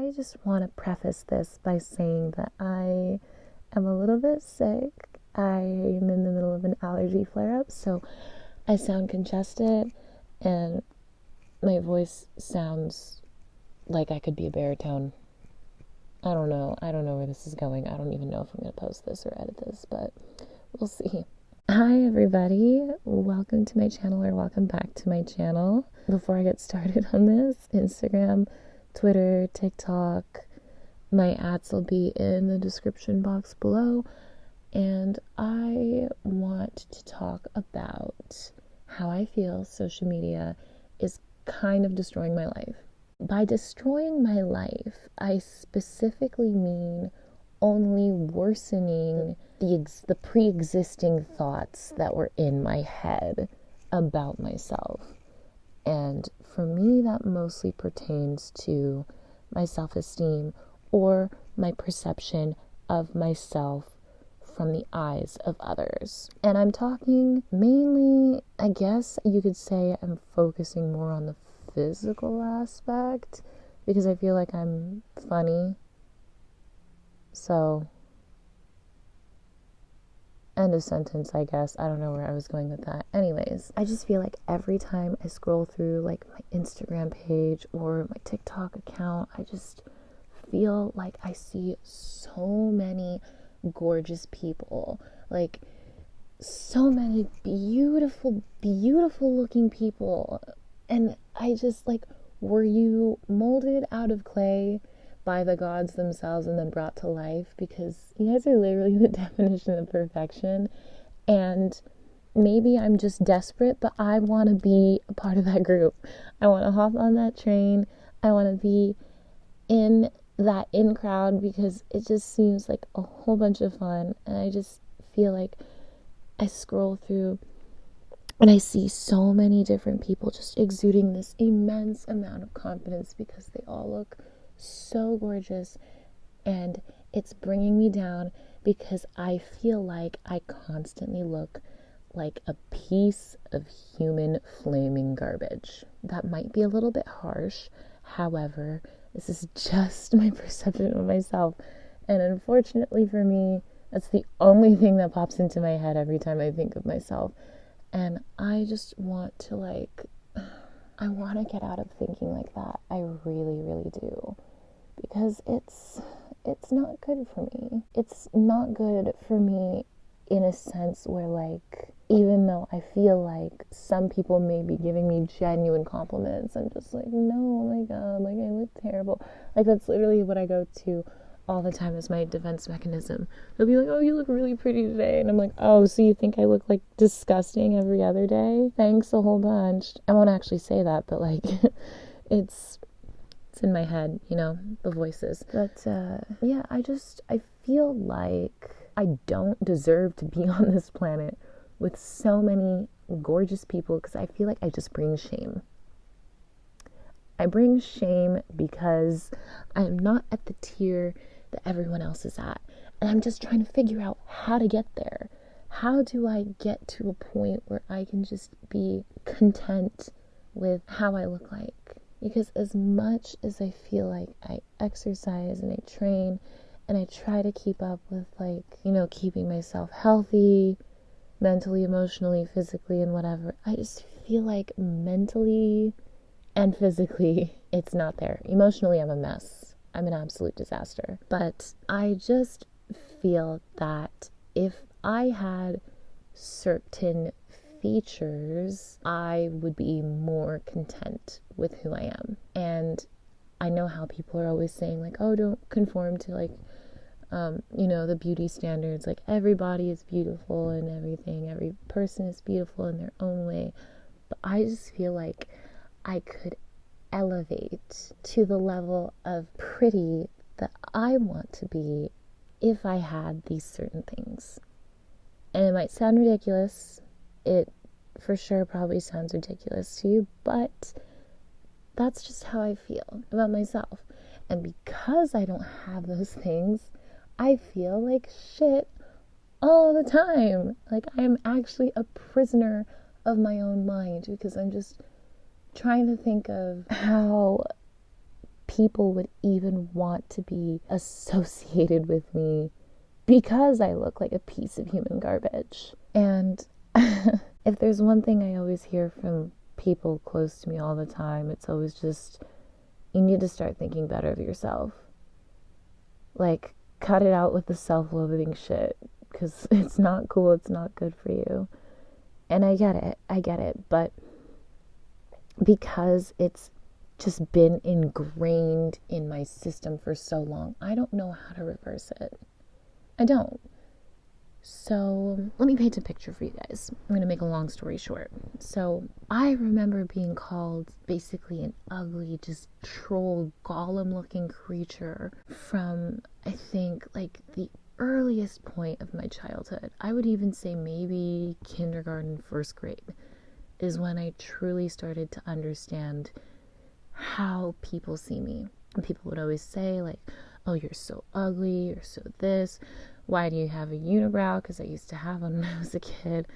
I just want to preface this by saying that I am a little bit sick. I am in the middle of an allergy flare-up, so I sound congested and my voice sounds like I could be a baritone. I don't know where this is going. I don't even know if I'm going to post this or edit this, but we'll see. Hi everybody, welcome to my channel, or welcome back to my channel. Before I get started on this, Instagram, Twitter, TikTok, my ads will be in the description box below, and I want to talk about how I feel social media is kind of destroying my life. By destroying my life, I specifically mean only worsening the pre-existing thoughts that were in my head about myself. And for me, that mostly pertains to my self-esteem or my perception of myself from the eyes of others. And I'm talking mainly, I guess you could say I'm focusing more on the physical aspect because I feel like I'm funny. So, end of sentence, I guess. I don't know where I was going with that. Anyways, I just feel like every time I scroll through like my Instagram page or my TikTok account, I just feel like I see so many gorgeous people, like so many beautiful, beautiful looking people. And I just like, were you molded out of clay by the gods themselves and then brought to life? Because you guys are literally the definition of perfection. And maybe I'm just desperate, but I want to be a part of that group. I want to hop on that train. I want to be in that in crowd because it just seems like a whole bunch of fun. And I just feel like I scroll through and I see so many different people just exuding this immense amount of confidence because they all look so gorgeous, and it's bringing me down because I feel like I constantly look like a piece of human flaming garbage. That might be a little bit harsh. However, this is just my perception of myself, and unfortunately for me, that's the only thing that pops into my head every time I think of myself. And I just want to I want to get out of thinking like that. I really, really do. Because it's not good for me. It's not good for me in a sense where, like, even though I feel like some people may be giving me genuine compliments, I'm just like, no, oh my god, like, I look terrible. Like, that's literally what I go to all the time as my defense mechanism. They'll be like, oh, you look really pretty today. And I'm like, oh, so you think I look like disgusting every other day? Thanks a whole bunch. I won't actually say that, but like, it's in my head, you know, the voices. But yeah, I feel like I don't deserve to be on this planet with so many gorgeous people because I feel like I just bring shame. I bring shame because I'm not at the tier that everyone else is at. And I'm just trying to figure out how to get there. How do I get to a point where I can just be content with how I look like? Because as much as I feel like I exercise and I train and I try to keep up with, like, you know, keeping myself healthy, mentally, emotionally, physically, and whatever, I just feel like mentally and physically it's not there. Emotionally, I'm a mess. I'm an absolute disaster. But I just feel that if I had certain features, I would be more content with who I am. And I know how people are always saying, like, oh, don't conform to, like, you know, the beauty standards. Like, everybody is beautiful and everything. Every person is beautiful in their own way. But I just feel like I could elevate to the level of pretty that I want to be if I had these certain things. And it might sound ridiculous. It for sure probably sounds ridiculous to you, but that's just how I feel about myself. And because I don't have those things, I feel like shit all the time. Like, I am actually a prisoner of my own mind because I'm just trying to think of how people would even want to be associated with me because I look like a piece of human garbage. And if there's one thing I always hear from people close to me all the time, it's always just, you need to start thinking better of yourself. Like, cut it out with the self-loathing shit, because it's not cool, it's not good for you. And I get it, but because it's just been ingrained in my system for so long, I don't know how to reverse it. I don't. So let me paint a picture for you guys. I'm going to make a long story short. So I remember being called basically an ugly, just troll, golem looking creature from, I think, like the earliest point of my childhood. I would even say maybe kindergarten, first grade is when I truly started to understand how people see me. And people would always say like, oh, you're so ugly, you're so this. Why do you have a unibrow? Because I used to have one when I was a kid.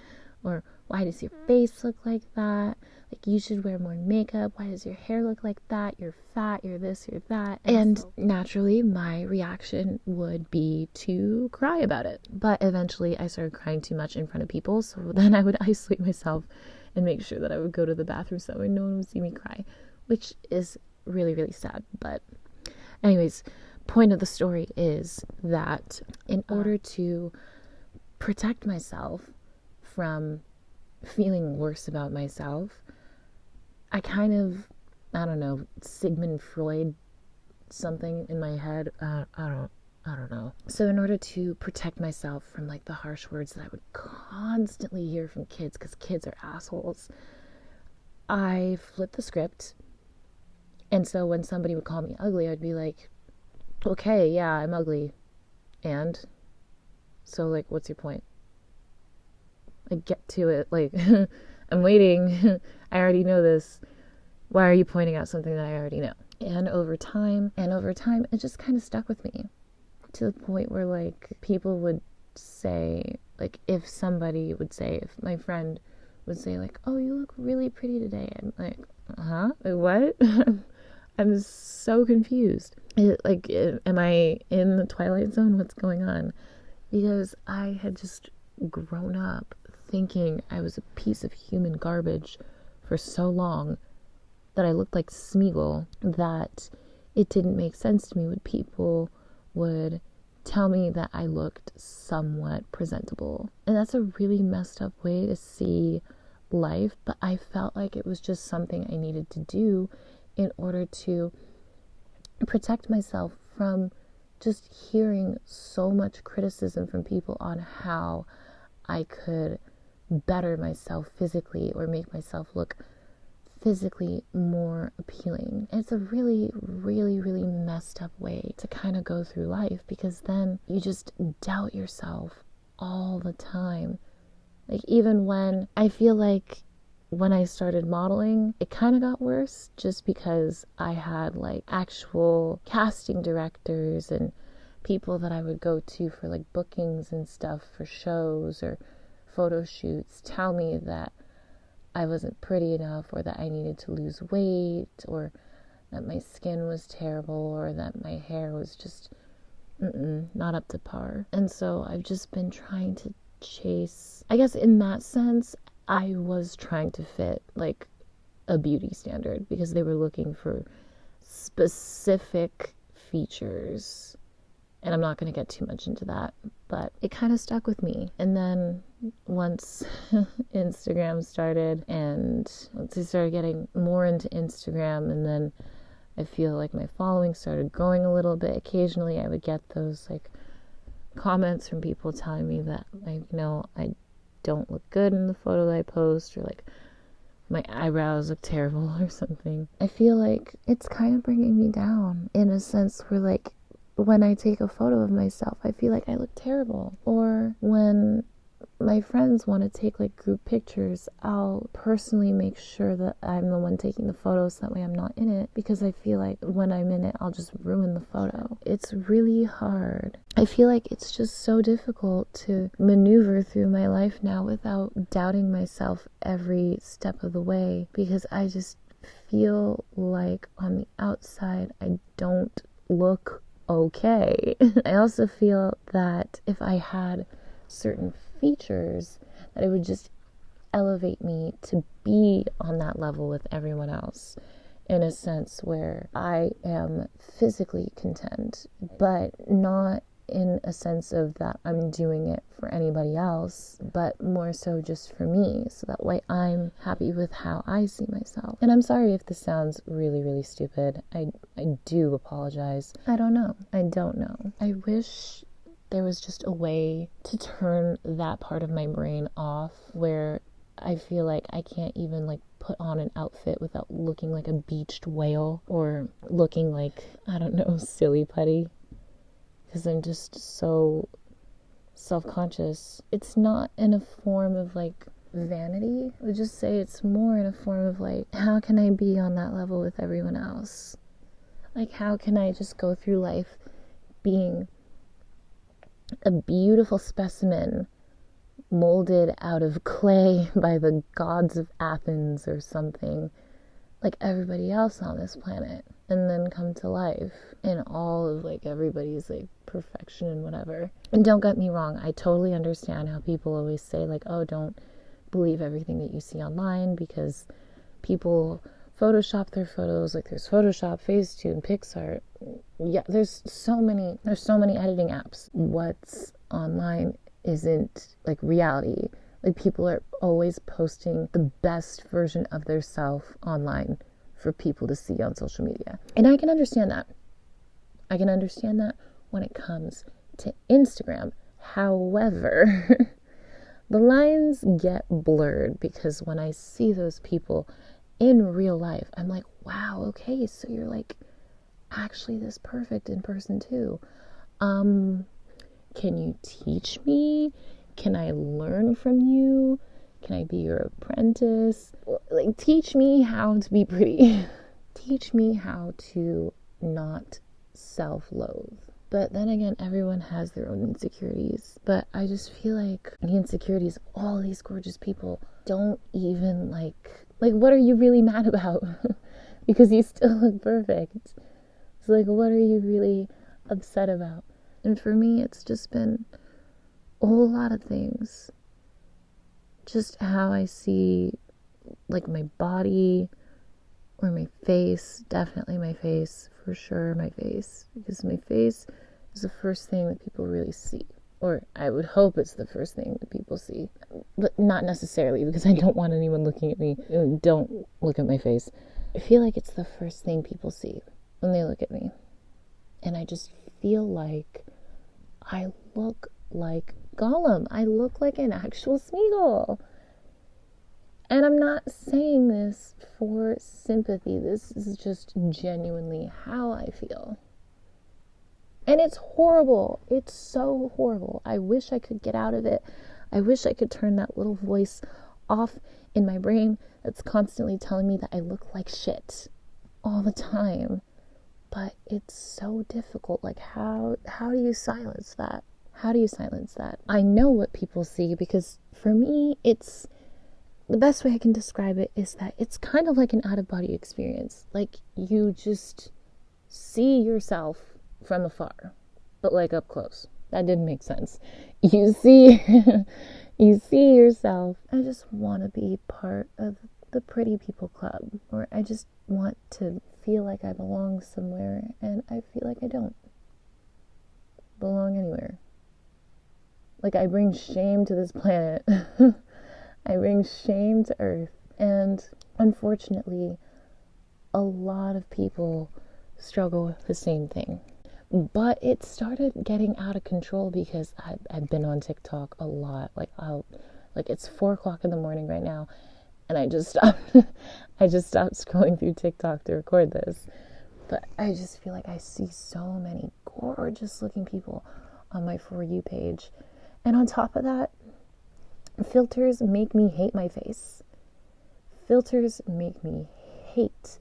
Or why does your face look like that? Like, you should wear more makeup. Why does your hair look like that? You're fat, you're this, you're that. And naturally, my reaction would be to cry about it. But eventually, I started crying too much in front of people. So then I would isolate myself and make sure that I would go to the bathroom so no one would see me cry, which is really, really sad. But anyways, point of the story is that in order to protect myself from feeling worse about myself, I kind of, I don't know, Sigmund Freud something in my head. I don't know. So in order to protect myself from like the harsh words that I would constantly hear from kids, because kids are assholes, I flipped the script. And so when somebody would call me ugly, I'd be like, okay, yeah, I'm ugly. And so, like, what's your point? Like, get to it. Like, I'm waiting. I already know this. Why are you pointing out something that I already know? And over time, it just kind of stuck with me to the point where, like, people would say, like, if my friend would say, like, oh, you look really pretty today. I'm like, huh? Like, what? I'm so confused. Am I in the Twilight Zone? What's going on? Because I had just grown up thinking I was a piece of human garbage for so long that I looked like Smeagol, that it didn't make sense to me when people would tell me that I looked somewhat presentable. And that's a really messed up way to see life, but I felt like it was just something I needed to do in order to protect myself from just hearing so much criticism from people on how I could better myself physically or make myself look physically more appealing. It's a really, really, really messed up way to kind of go through life, because then you just doubt yourself all the time. Like, even when I feel like when I started modeling, it kind of got worse just because I had like actual casting directors and people that I would go to for like bookings and stuff for shows or photo shoots tell me that I wasn't pretty enough, or that I needed to lose weight, or that my skin was terrible, or that my hair was just not up to par. And so I've just been trying to chase, I guess in that sense, I was trying to fit like a beauty standard because they were looking for specific features. And I'm not going to get too much into that, but it kind of stuck with me. And then once Instagram started, and once I started getting more into Instagram, and then I feel like my following started growing a little bit, occasionally I would get those like comments from people telling me that, like, I don't look good in the photo that I post, or like my eyebrows look terrible or something. I feel like it's kind of bringing me down in a sense where, like, when I take a photo of myself, I feel like I look terrible. Or when my friends want to take like group pictures, I'll personally make sure that I'm the one taking the photo so that way I'm not in it, because I feel like when I'm in it, I'll just ruin the photo. It's really hard. I feel like it's just so difficult to maneuver through my life now without doubting myself every step of the way, because I just feel like on the outside I don't look okay. I also feel that if I had certain features, that it would just elevate me to be on that level with everyone else, in a sense where I am physically content, but not in a sense of that I'm doing it for anybody else, but more so just for me, so that way I'm happy with how I see myself. And I'm sorry if this sounds really, really stupid. I do apologize. I don't know. I wish there was just a way to turn that part of my brain off, where I feel like I can't even like put on an outfit without looking like a beached whale, or looking like, I don't know, silly putty, because I'm just so self-conscious. It's not in a form of like vanity. I would just say it's more in a form of like, how can I be on that level with everyone else? Like, how can I just go through life being a beautiful specimen molded out of clay by the gods of Athens or something, like everybody else on this planet, and then come to life in all of like everybody's like perfection and whatever. And don't get me wrong, I totally understand how people always say like, oh, don't believe everything that you see online, because people Photoshop their photos. Like, there's Photoshop, Facetune, PixArt. Yeah, there's so many editing apps. What's online isn't like reality. Like, people are always posting the best version of their self online for people to see on social media. And I can understand that. When it comes to Instagram. However, the lines get blurred, because when I see those people in real life, I'm like, wow, okay, so you're like actually this perfect in person too. Can you teach me? Can I learn from you? Can I be your apprentice? Like, teach me how to be pretty. Teach me how to not self-loathe. But then again, everyone has their own insecurities. But I just feel like the insecurities of all these gorgeous people don't even like, what are you really mad about? Because you still look perfect. So like, what are you really upset about? And for me, it's just been a whole lot of things. Just how I see like my body or my face. Definitely my face, for sure, my face. Because my face is the first thing that people really see. Or I would hope it's the first thing that people see. But not necessarily, because I don't want anyone looking at me. Don't look at my face. I feel like it's the first thing people see when they look at me. And I just feel like I look like Gollum. I look like an actual Smeagol. And I'm not saying this for sympathy. This is just genuinely how I feel. And it's horrible. It's so horrible. I wish I could get out of it. I wish I could turn that little voice off in my brain that's constantly telling me that I look like shit all the time. But it's so difficult. Like, how do you silence that? How do you silence that? I know what people see, because for me, it's the best way I can describe it is that it's kind of like an out-of-body experience. Like, you just see yourself from afar, but like up close. That didn't make sense. You see yourself. I just want to be part of the pretty people club, or I just want to feel like I belong somewhere, and I feel like I don't belong anywhere. Like, I bring shame to this planet. I bring shame to Earth. And unfortunately, a lot of people struggle with the same thing. But it started getting out of control because I've been on TikTok a lot. Like, it's 4:00 in the morning right now, and I just stopped scrolling through TikTok to record this. But I just feel like I see so many gorgeous looking people on my For You page. And on top of that, filters make me hate my face. Filters make me hate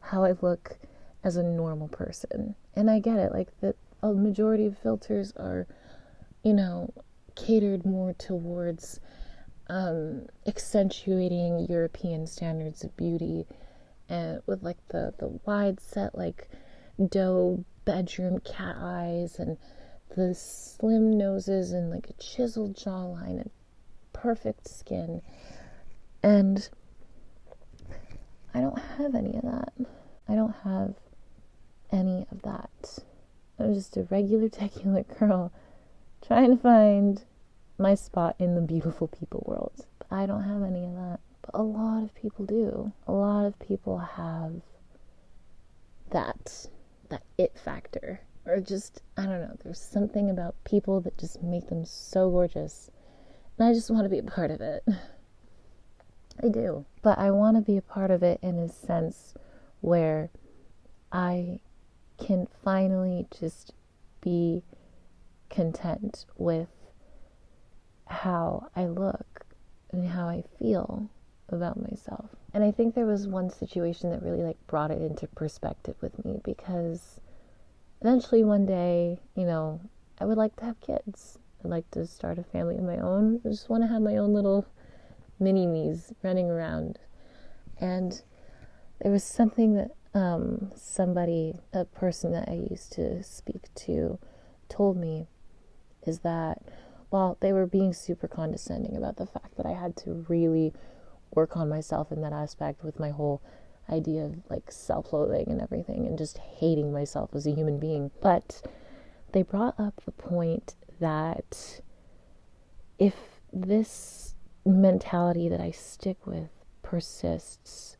how I look as a normal person. And I get it, like, a majority of filters are, catered more towards accentuating European standards of beauty and with like the wide set like doe bedroom cat eyes and the slim noses and like a chiseled jawline and perfect skin. And I don't have any of that. I don't have any of that. I'm just a regular techular girl trying to find my spot in the beautiful people world. But I don't have any of that. But a lot of people do. A lot of people have that it factor. Or just, I don't know, there's something about people that just make them so gorgeous. And I just want to be a part of it. I do. But I want to be a part of it in a sense where I can finally just be content with how I look and how I feel about myself. And I think there was one situation that really like brought it into perspective with me, because eventually one day, I would like to have kids. I'd like to start a family of my own. I just want to have my own little mini-me's running around. And there was something that a person that I used to speak to told me, is that while they were being super condescending about the fact that I had to really work on myself in that aspect with my whole idea of like self-loathing and everything and just hating myself as a human being, but they brought up the point that if this mentality that I stick with persists,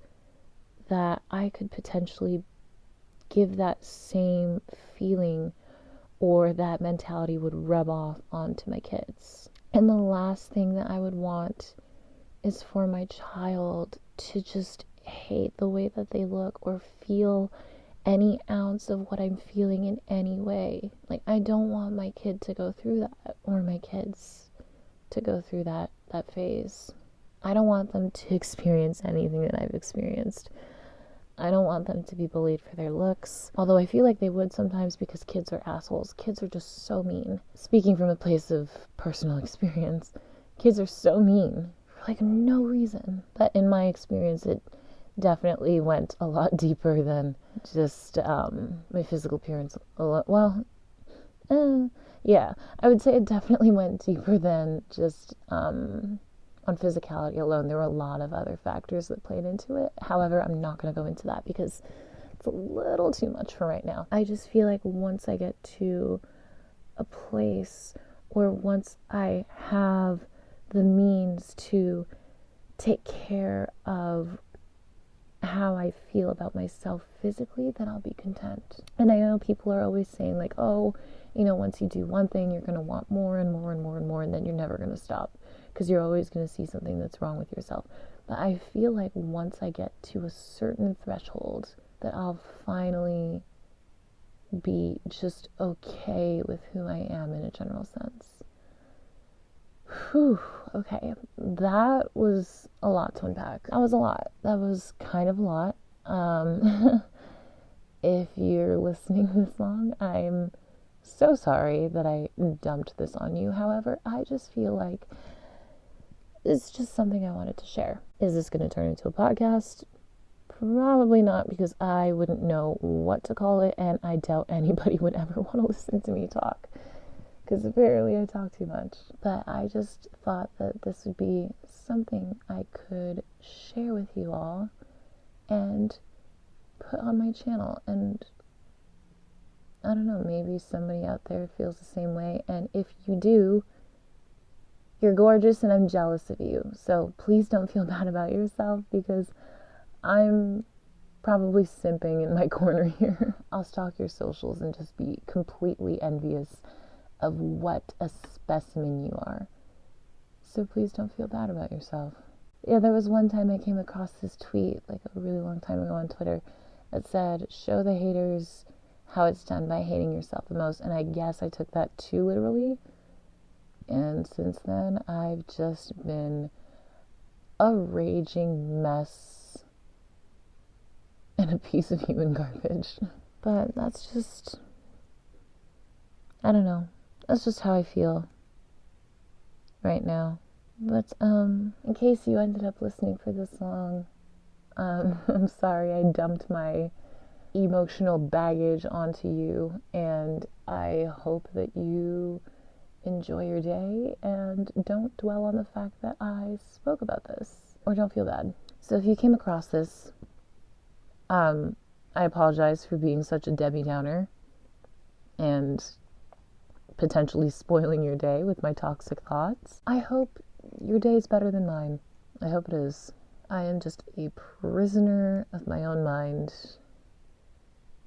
that I could potentially give that same feeling, or that mentality would rub off onto my kids. And the last thing that I would want is for my child to just hate the way that they look or feel any ounce of what I'm feeling in any way. Like, I don't want my kid to go through that, or my kids to go through that phase. I don't want them to experience anything that I've experienced. I don't want them to be bullied for their looks, although I feel like they would sometimes, because kids are assholes. Kids are just so mean. Speaking from a place of personal experience, kids are so mean for like no reason. But in my experience, it definitely went a lot deeper than just my physical appearance. Yeah, I would say it definitely went deeper than just on physicality alone. There were a lot of other factors that played into it. However, I'm not going to go into that because it's a little too much for right now. I just feel like once I get to a place, or once I have the means to take care of how I feel about myself physically, then I'll be content. And I know people are always saying like, oh, once you do one thing, you're going to want more and more and more and more, and then you're never going to stop, because you're always going to see something that's wrong with yourself. But I feel like once I get to a certain threshold, that I'll finally be just okay with who I am in a general sense. Whew, okay. That was a lot to unpack. That was a lot. That was kind of a lot. If you're listening this long, I'm so sorry that I dumped this on you. However, I just feel like it's just something I wanted to share. Is this going to turn into a podcast? Probably not, because I wouldn't know what to call it, and I doubt anybody would ever want to listen to me talk, because apparently I talk too much. But I just thought that this would be something I could share with you all and put on my channel, and I don't know, maybe somebody out there feels the same way, and if you do, you're gorgeous and I'm jealous of you. So please don't feel bad about yourself, because I'm probably simping in my corner here. I'll stalk your socials and just be completely envious of what a specimen you are. So please don't feel bad about yourself. Yeah, there was one time I came across this tweet, like a really long time ago on Twitter, that said, show the haters how it's done by hating yourself the most. And I guess I took that too literally. And since then, I've just been a raging mess and a piece of human garbage. But that's just, I don't know. That's just how I feel right now. But in case you ended up listening for this long, I'm sorry I dumped my emotional baggage onto you, and I hope that you enjoy your day and don't dwell on the fact that I spoke about this, or don't feel bad. So if you came across this, I apologize for being such a Debbie Downer and potentially spoiling your day with my toxic thoughts. I hope your day is better than mine. I hope it is. I am just a prisoner of my own mind,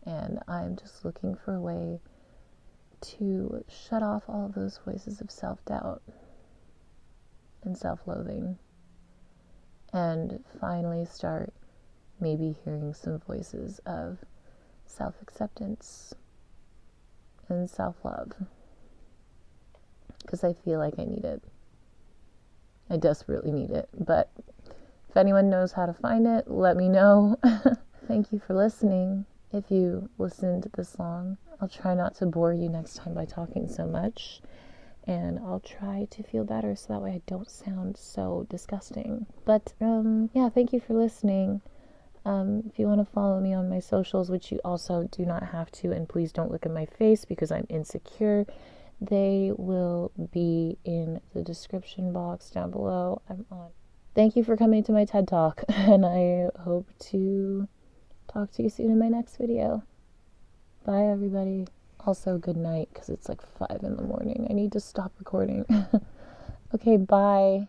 and I'm just looking for a way to shut off all of those voices of self-doubt and self-loathing, and finally start maybe hearing some voices of self-acceptance and self-love, because I feel like I need it. I desperately need it. But if anyone knows how to find it, let me know. Thank you for listening. If you listened this long, I'll try not to bore you next time by talking so much, and I'll try to feel better so that way I don't sound so disgusting. But yeah, thank you for listening. If you want to follow me on my socials, which you also do not have to, and please don't look at my face because I'm insecure, they will be in the description box down below. I'm on. Thank you for coming to my TED Talk, and I hope to talk to you soon in my next video. Bye, everybody. Also, good night, because it's like 5 a.m. I need to stop recording. Okay, bye.